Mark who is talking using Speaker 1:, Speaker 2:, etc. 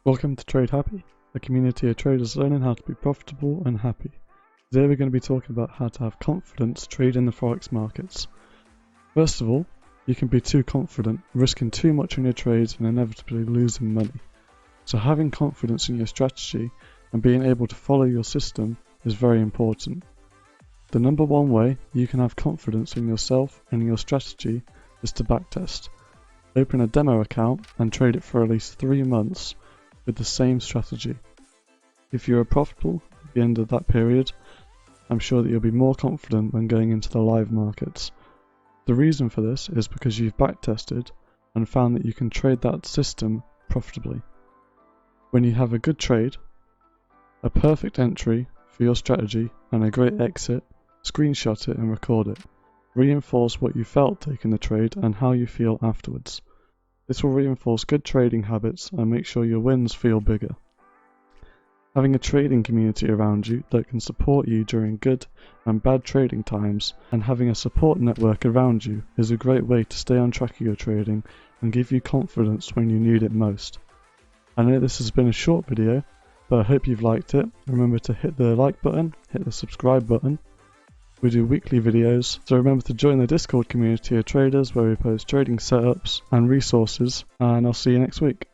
Speaker 1: Welcome to TradeHappy, a community of traders learning how to be profitable and happy. Today we're going to be talking about how to have confidence trading the Forex markets. First of all, you can be too confident, risking too much on your trades and inevitably losing money. So having confidence in your strategy and being able to follow your system is very important. The number one way you can have confidence in yourself and your strategy is to backtest. Open a demo account and trade it for at least 3 months with the same strategy. If you are profitable at the end of that period, I'm sure that you'll be more confident when going into the live markets. The reason for this is because you've backtested and found that you can trade that system profitably. When you have a good trade, a perfect entry for your strategy and a great exit, screenshot it and record it. Reinforce what you felt taking the trade and how you feel afterwards. This will reinforce good trading habits and make sure your wins feel bigger. Having a trading community around you that can support you during good and bad trading times and having a support network around you is a great way to stay on track of your trading and give you confidence when you need it most. I know this has been a short video, but I hope you've liked it. Remember to hit the like button, hit the subscribe button. We do weekly videos, so remember to join the Discord community of traders where we post trading setups and resources, and I'll see you next week.